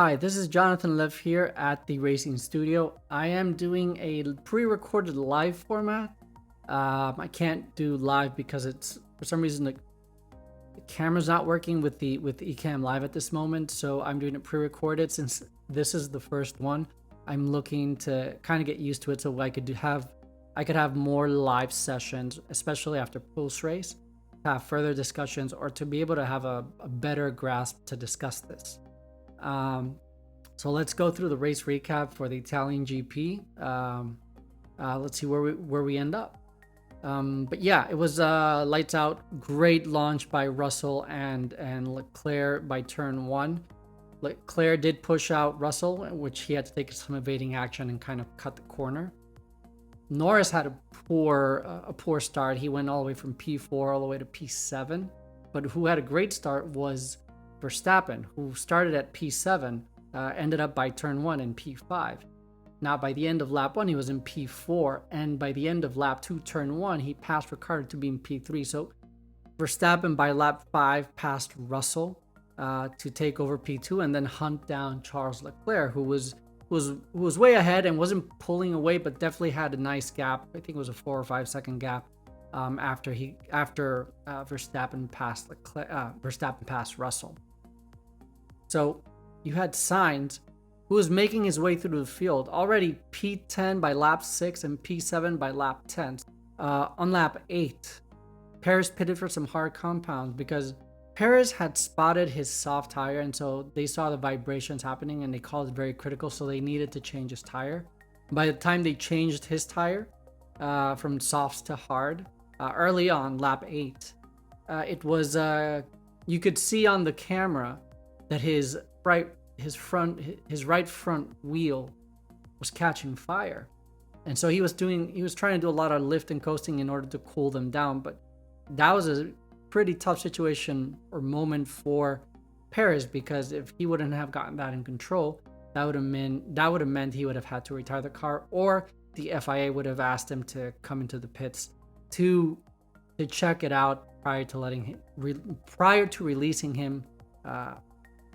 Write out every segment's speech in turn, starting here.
Hi, this is Jonathan Lev here at the Racing Studio. I am doing a pre-recorded live format. I can't do live because it's for some reason the camera's not working with the Ecamm Live at this moment. So I'm doing it pre-recorded since this is the first one. I'm looking to kind of get used to it so I could have more live sessions, especially after post race, to have further discussions or to be able to have a better grasp to discuss this. So let's go through the race recap for the Italian GP. Let's see where we end up. But yeah, it was lights out. Great launch by Russell and Leclerc by turn one. Leclerc did push out Russell, which he had to take some evading action and kind of cut the corner. Norris had a poor start. He went all the way from P4 all the way to P7. But who had a great start was Verstappen, who started at P7, ended up by turn 1 in P5. Now, by the end of lap 1, he was in P4, and by the end of lap 2, turn 1, he passed Ricciardo to be in P3. So Verstappen by lap 5 passed Russell to take over P2 and then hunt down Charles Leclerc, who was way ahead and wasn't pulling away, but definitely had a nice gap. I think it was a 4 or 5 second gap after Verstappen passed Russell. So you had Sainz, who was making his way through the field, already P10 by lap 6 and P7 by lap 10. On lap 8, Perez pitted for some hard compounds because Perez had spotted his soft tire, and so they saw the vibrations happening and they called it very critical, so they needed to change his tire. By the time they changed his tire from softs to hard, early on, lap 8, it was you could see on the camera that his right front wheel was catching fire, and so he was trying to do a lot of lift and coasting in order to cool them down. But that was a pretty tough situation or moment for Perez, because if he wouldn't have gotten that in control, that would have meant he would have had to retire the car, or the FIA would have asked him to come into the pits to check it out prior to releasing him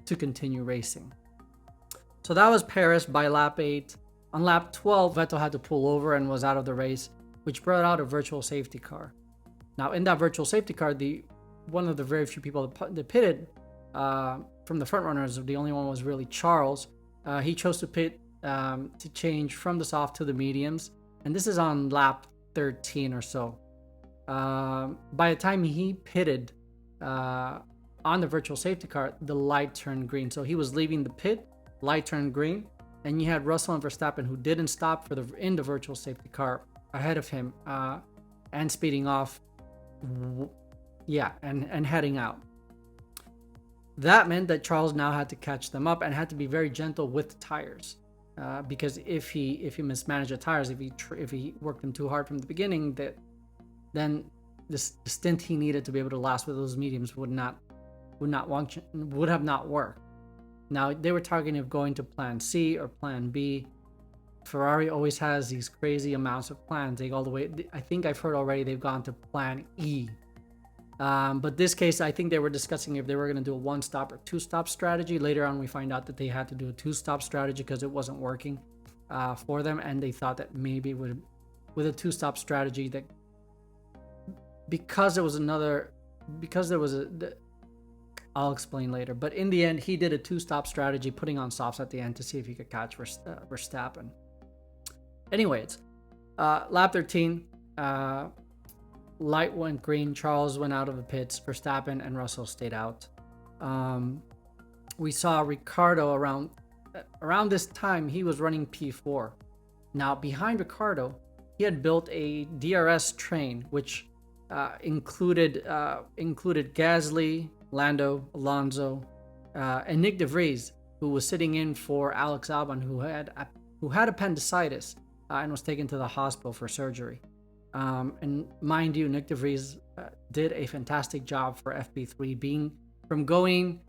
to continue racing. So that was Perez by lap 8. On lap 12, Vettel had to pull over and was out of the race, which brought out a virtual safety car. Now, in that virtual safety car, one of the very few people that pitted from the front runners, the only one was really Charles. He chose to pit to change from the soft to the mediums, and this is on lap 13 or so. By the time he pitted on the virtual safety car, the light turned green. So he was leaving the pit, light turned green, and you had Russell and Verstappen, who didn't stop in the virtual safety car, ahead of him and speeding off. And heading out. That meant that Charles now had to catch them up and had to be very gentle with the tires, because if he mismanaged the tires, if he worked them too hard from the beginning, then the stint he needed to be able to last with those mediums would have not worked. Now, they were targeting of going to plan C or plan B. Ferrari always has these crazy amounts of plans. They go all the way, I think I've heard already they've gone to plan E. But this case, I think they were discussing if they were going to do a one-stop or two-stop strategy. Later on, we find out that they had to do a two-stop strategy because it wasn't working for them, and they thought that maybe with a two-stop strategy, that I'll explain later. But in the end, he did a two-stop strategy, putting on softs at the end to see if he could catch Verstappen. Anyways, lap 13, light went green. Charles went out of the pits. Verstappen and Russell stayed out. We saw Ricciardo around this time. He was running P4. Now, behind Ricciardo, he had built a DRS train, which included Gasly, Lando, Alonso, and Nyck De Vries, who was sitting in for Alex Albon, who had appendicitis and was taken to the hospital for surgery. And mind you, Nyck De Vries did a fantastic job for FP3, from going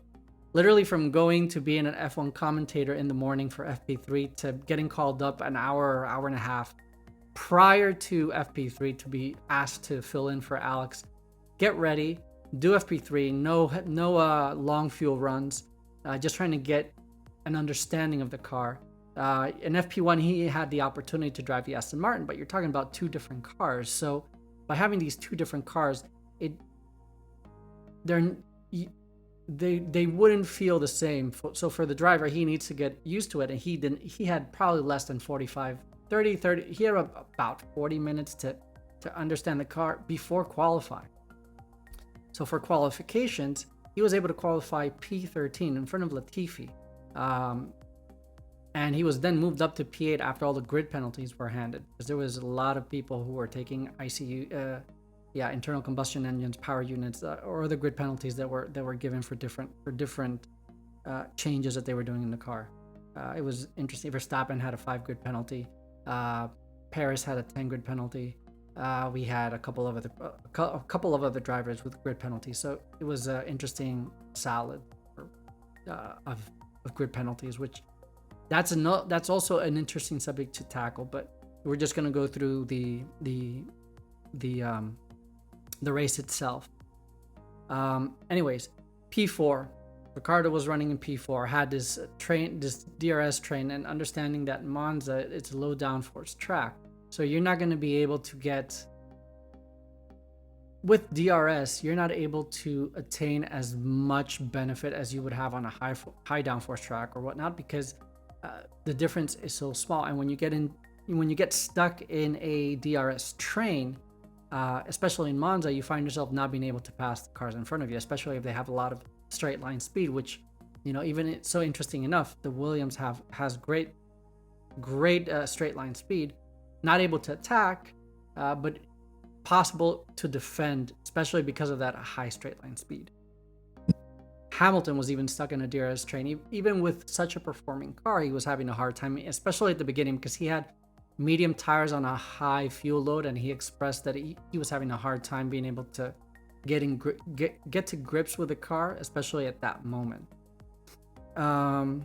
to being an F1 commentator in the morning for FP3 to getting called up an hour or hour and a half prior to FP3 to be asked to fill in for Alex. Get ready, do FP3, no long fuel runs, just trying to get an understanding of the car. In FP1, he had the opportunity to drive the Aston Martin, but you're talking about two different cars. So by having these two different cars, they wouldn't feel the same. So for the driver, he needs to get used to it, and he had probably less than 30. He had about 40 minutes to understand the car before qualifying. So for qualifications, he was able to qualify P13 in front of Latifi. And he was then moved up to P8 after all the grid penalties were handed, because there was a lot of people who were taking internal combustion engines, power units, or other grid penalties that were given for different changes that they were doing in the car. It was interesting. Verstappen had a 5 grid penalty. Paris had a 10 grid penalty. We had a couple of other drivers with grid penalties. So it was an interesting salad of grid penalties, which that's also an interesting subject to tackle. But we're just going to go through the race itself. Anyways, P4. Ricardo was running in P4, had this DRS train, and understanding that Monza, it's a low downforce track. So you're not going to be able to get, with DRS, you're not able to attain as much benefit as you would have on a high downforce track or whatnot, because the difference is so small. And when you get stuck in a DRS train, especially in Monza, you find yourself not being able to pass the cars in front of you, especially if they have a lot of straight line speed, which, even so interesting enough, the Williams has great straight line speed, not able to attack, but possible to defend, especially because of that high straight line speed. Hamilton was even stuck in a DRS train. Even with such a performing car, he was having a hard time, especially at the beginning, because he had medium tires on a high fuel load, and he expressed that he was having a hard time being able to get to grips with the car, especially at that moment. But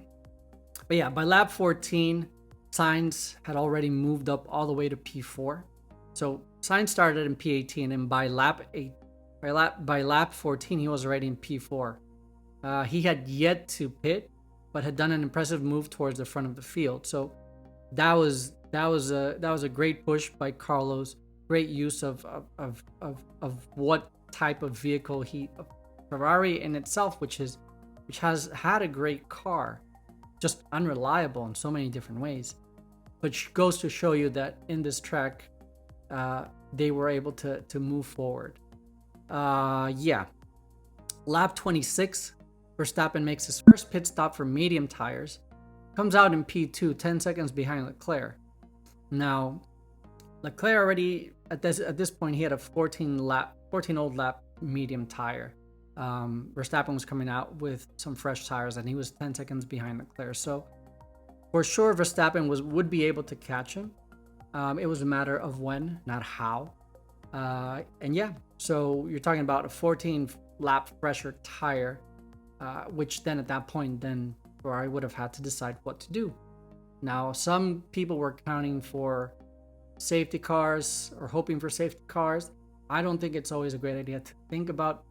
yeah, by lap 14, Sainz had already moved up all the way to P4. So Sainz started in P18, and by lap 14, he was already in P4. He had yet to pit, but had done an impressive move towards the front of the field. So that was a great push by Carlos. Great use of what type of vehicle Ferrari in itself, which has had a great car, just unreliable in so many different ways, which goes to show you that in this track they were able to move forward. Lap 26, Verstappen makes his first pit stop for medium tires, comes out in P2, 10 seconds behind Leclerc. Now Leclerc already at this point, he had a 14 old lap medium tire. Verstappen was coming out with some fresh tires, and he was 10 seconds behind Leclerc. So for sure, Verstappen would be able to catch him. It was a matter of when, not how. So you're talking about a 14 lap fresher tire, which then at that point, then Ferrari would have had to decide what to do. Now, some people were counting for safety cars or hoping for safety cars. I don't think it's always a great idea to think about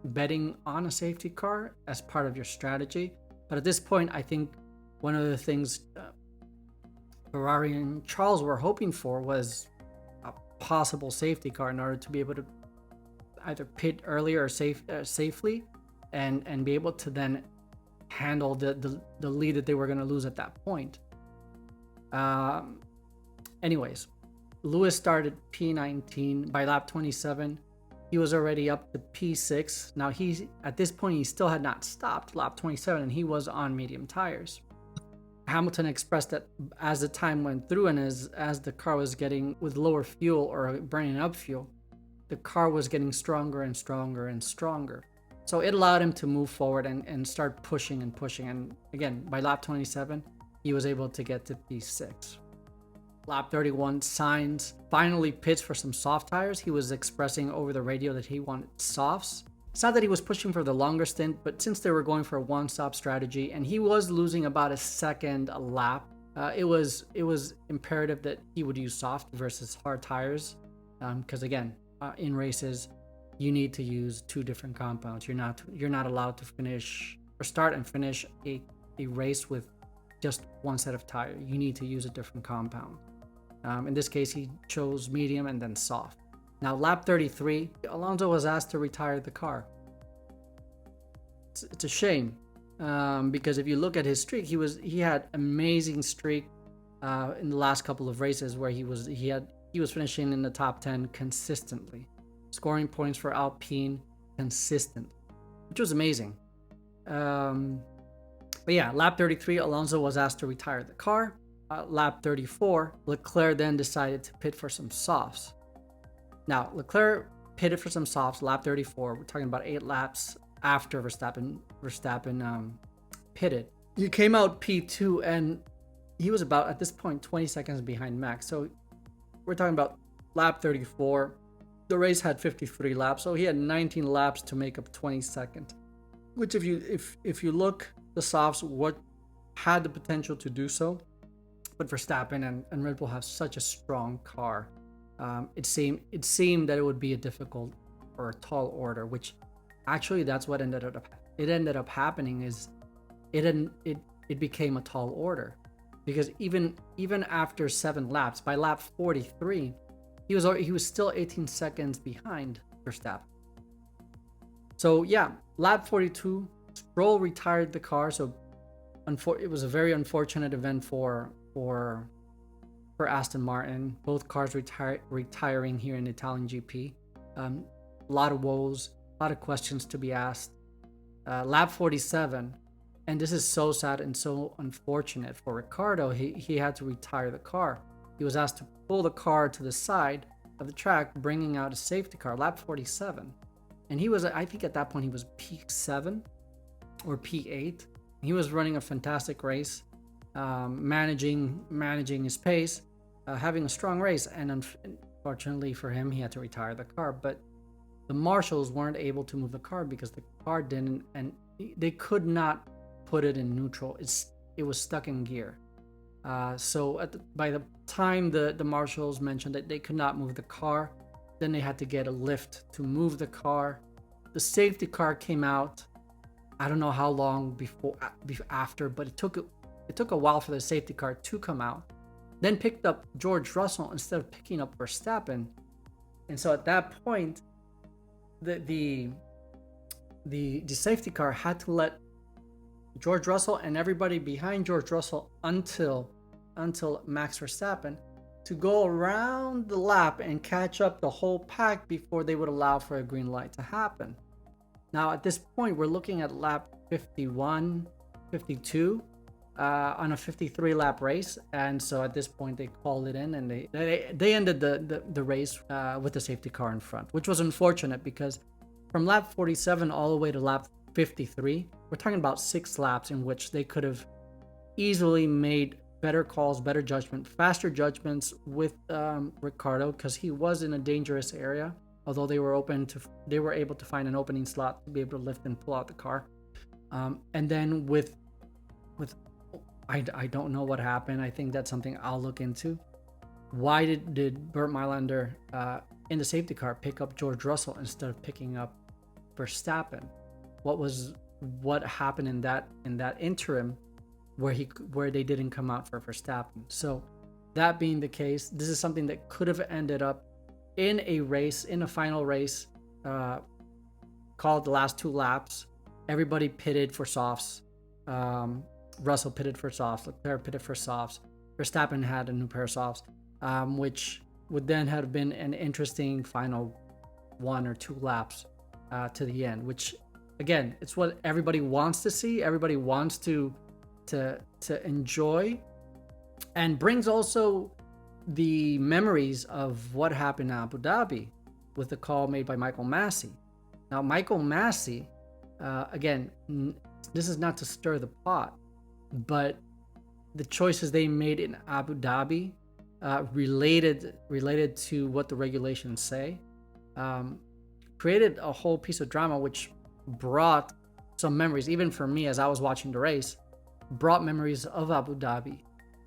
betting on a safety car as part of your strategy. But at this point, I think one of the things Ferrari and Charles were hoping for was a possible safety car in order to be able to either pit earlier or safely and be able to then handle the lead that they were going to lose at that point. Anyways, Lewis started P19. By lap 27, he was already up to P6. Now at this point, he still had not stopped lap 27, and he was on medium tires. Hamilton expressed that as the time went through and as the car was getting with lower fuel or burning up fuel, the car was getting stronger and stronger and stronger. So it allowed him to move forward and start pushing and pushing. And again, by lap 27, he was able to get to P6. Lap 31, Sainz finally pits for some soft tires. He was expressing over the radio that he wanted softs. It's not that he was pushing for the longer stint, but since they were going for a one-stop strategy and he was losing about a second a lap, it was imperative that he would use soft versus hard tires. Because again, in races, you need to use two different compounds. You're not allowed to finish or start and finish a a race with just one set of tire. You need to use a different compound. In this case, he chose medium and then soft. Now, lap 33, Alonso was asked to retire the car. It's a shame, because if you look at his streak, he had amazing streak in the last couple of races where he was finishing in the top 10 consistently, scoring points for Alpine consistent, which was amazing. But yeah, lap 33, Alonso was asked to retire the car. Lap 34, Leclerc then decided to pit for some softs. Now, Leclerc pitted for some softs, lap 34. We're talking about 8 laps after Verstappen pitted. He came out P2, and he was about, at this point, 20 seconds behind Max. So we're talking about lap 34. The race had 53 laps, so he had 19 laps to make up 20 seconds. Which, if you look the softs, what had the potential to do so, but Verstappen and Red Bull have such a strong car. It seemed that it would be a difficult or a tall order, which actually that's what ended up happening. Is it became a tall order, because even after 7 laps, by lap 43, he was still 18 seconds behind Verstappen. So yeah, lap 42, Stroll retired the car. So it was a very unfortunate event for Aston Martin. Both cars retiring here in Italian GP. A lot of woes, a lot of questions to be asked. Lap 47, and this is so sad and so unfortunate for Ricciardo. He had to retire the car. He was asked to pull the car to the side of the track, bringing out a safety car. Lap 47, and he was, I think at that point he was P7 or P8. He was running a fantastic race, managing his pace, having a strong race, and unfortunately for him, he had to retire the car. But the marshals weren't able to move the car because the car didn't, and they could not put it in neutral. It was stuck in gear. So by the time the marshals mentioned that they could not move the car, then they had to get a lift to move the car. The safety car came out. I don't know how long after, but it took a while for the safety car to come out. Then picked up George Russell instead of picking up Verstappen. And so at that point, the safety car had to let George Russell and everybody behind George Russell until Max Verstappen to go around the lap and catch up the whole pack before they would allow for a green light to happen. Now at this point, we're looking at lap 51, 52 on a 53 lap race, and so at this point they called it in, and they ended the race with the safety car in front, which was unfortunate because from lap 47 all the way to lap 53, we're talking about 6 laps in which they could have easily made better calls, better judgment, faster judgments with Ricciardo, because he was in a dangerous area. Although they were able to find an opening slot to be able to lift and pull out the car. And then with I don't know what happened. I think that's something I'll look into. Why did Bert Mylander in the safety car pick up George Russell instead of picking up Verstappen? What happened in that interim where they didn't come out for Verstappen? So that being the case, this is something that could have ended up in a final race called the last 2 laps. Everybody pitted for softs. Russell pitted for softs. Leclerc pitted for softs. Verstappen had a new pair of softs, which would then have been an interesting final 1 or 2 laps to the end, which again, it's what everybody wants to see. Everybody wants to enjoy, and brings also the memories of what happened in Abu Dhabi with the call made by Michael Massey. Now, Michael Massey, again, this is not to stir the pot, but the choices they made in Abu Dhabi, related to what the regulations say, created a whole piece of drama, which brought some memories, even for me as I was watching the race, brought memories of Abu Dhabi.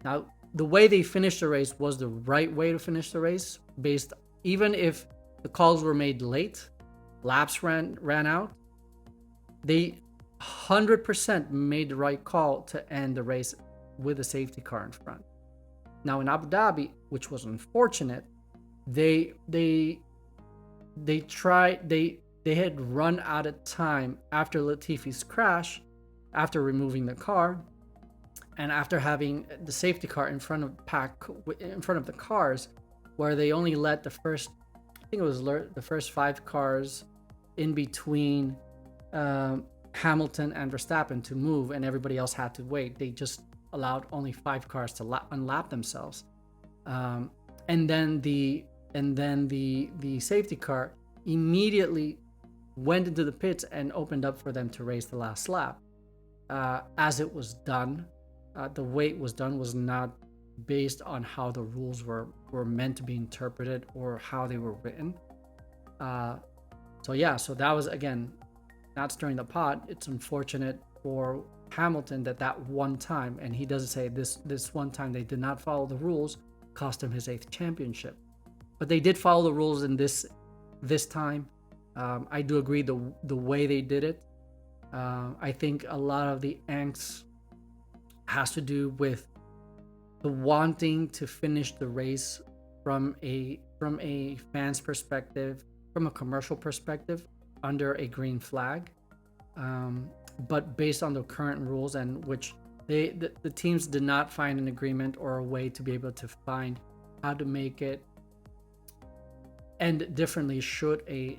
Now, the way they finished the race was the right way to finish the race, even if the calls were made late, laps ran out. 100% made the right call to end the race with a safety car in front. Now in Abu Dhabi, which was unfortunate, they tried they had run out of time after Latifi's crash, after removing the car, and after having the safety car in front of the cars, where they only let the first, I think it was the first 5 cars in between Hamilton and Verstappen to move, and everybody else had to wait. They just allowed only 5 cars to unlap themselves, and then the safety car immediately went into the pits and opened up for them to race the last lap. As it was done, the way it was done was not based on how the rules were meant to be interpreted or how they were written. So that was, again, not stirring the pot. It's unfortunate for Hamilton that one time, and he doesn't say this one time they did not follow the rules, cost him his 8th championship. But they did follow the rules in this time. I do agree the way they did it. I think a lot of the angst has to do with the wanting to finish the race from a fan's perspective, from a commercial perspective, under a green flag. But based on the current rules, and which the teams did not find an agreement or a way to be able to find how to make it end differently should a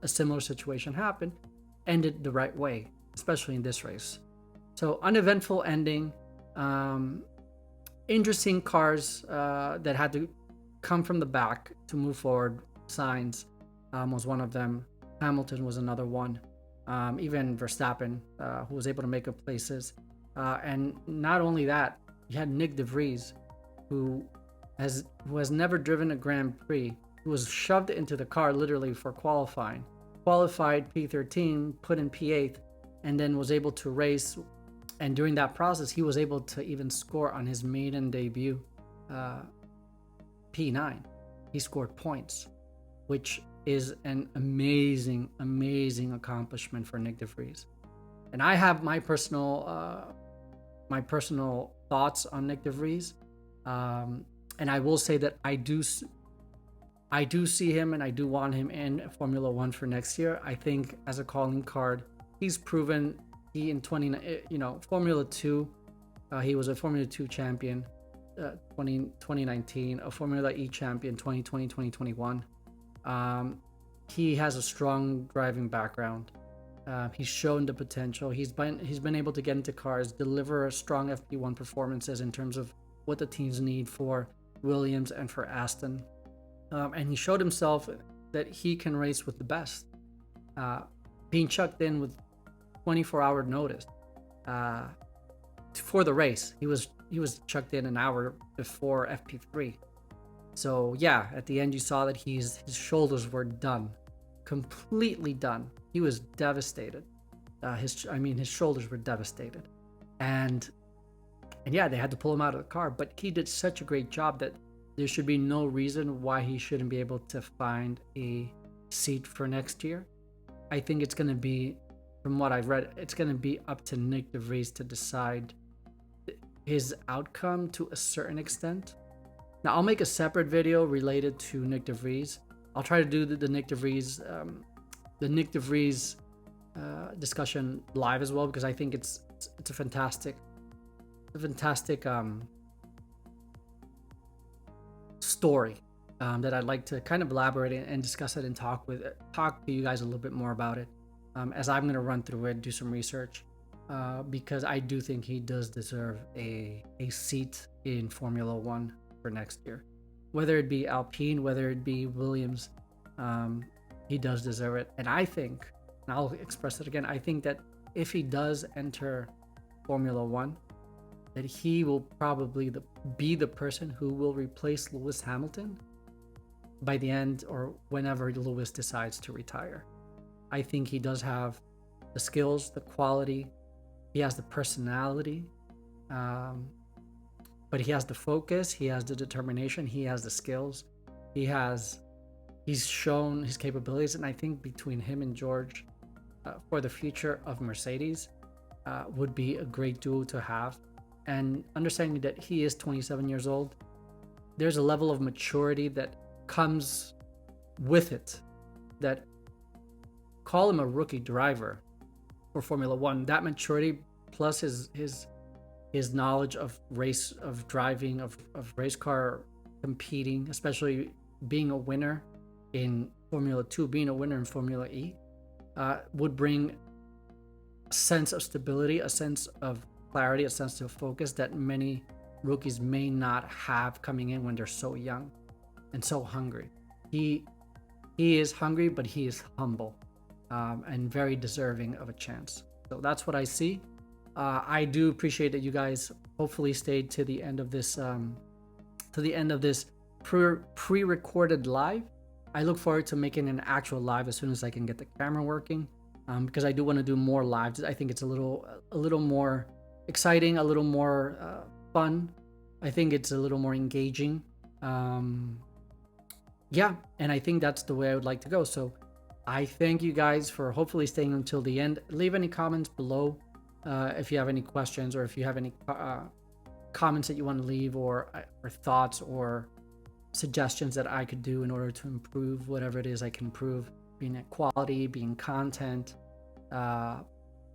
similar situation happen, ended the right way, especially in this race. So uneventful ending. Interesting cars that had to come from the back to move forward. Sainz was one of them. Hamilton was another one. Even Verstappen, who was able to make up places. And not only that, you had Nyck De Vries, who has never driven a Grand Prix, who was shoved into the car literally for qualifying. Qualified P13, put in P8, and then was able to race. And during that process, he was able to even score on his maiden debut, P9. He scored points, which is an amazing, amazing accomplishment for Nyck De Vries. And I have my personal thoughts on Nyck De Vries, and I will say that I do see him, and I do want him in Formula One for next year. I think as a calling card, he's proven. He in Formula 2, he was a Formula 2 champion 2019, a Formula E champion 2020, 2021. He has a strong driving background. He's shown the potential. He's been able to get into cars, deliver strong FP1 performances in terms of what the teams need for Williams and for Aston. And he showed himself that he can race with the best. Being chucked in with 24-hour notice for the race. He was chucked in an hour before FP3. So yeah, at the end you saw that his shoulders were done, completely done. He was devastated. His shoulders were devastated, and yeah, they had to pull him out of the car. But he did such a great job that there should be no reason why he shouldn't be able to find a seat for next year. I think it's going to be, from what I've read, it's going to be up to Nyck De Vries to decide his outcome to a certain extent. Now, I'll make a separate video related to Nyck De Vries. I'll try to do the Nyck De Vries discussion live as well, because I think it's a fantastic story that I'd like to kind of elaborate and discuss it and talk to you guys a little bit more about it, as I'm going to run through it, do some research, because I do think he does deserve a seat in Formula One for next year, whether it be Alpine, whether it be Williams. He does deserve it. And I think, and I'll express it again, I think that if he does enter Formula One, that he will probably be the person who will replace Lewis Hamilton by the end, or whenever Lewis decides to retire. I think he does have the skills, the quality, he has the personality, but he has the focus, he has the determination, he has the skills, he's shown his capabilities. And I think between him and George, for the future of Mercedes would be a great duo to have. And understanding that he is 27 years old, there's a level of maturity that comes with it, that call him a rookie driver for Formula One. That maturity plus his knowledge of driving, of race car competing, especially being a winner in Formula 2, being a winner in Formula E, would bring a sense of stability, a sense of clarity, a sense of focus that many rookies may not have coming in when they're so young and so hungry. He is hungry, but he is humble and very deserving of a chance. So that's what I see. I do appreciate that you guys hopefully stayed to the end of this pre-recorded live. I look forward to making an actual live as soon as I can get the camera working, because I do want to do more lives. I think it's a little more exciting, a little more fun. I think it's a little more engaging. Yeah, and I think that's the way I would like to go. So I thank you guys for hopefully staying until the end. Leave any comments below if you have any questions, or if you have any comments that you want to leave, or thoughts or suggestions that I could do in order to improve whatever it is I can improve, being at quality, being content. And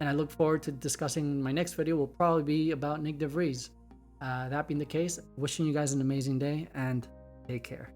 I look forward to discussing my next video. Will probably be about Nyck De Vries. That being the case, wishing you guys an amazing day and take care.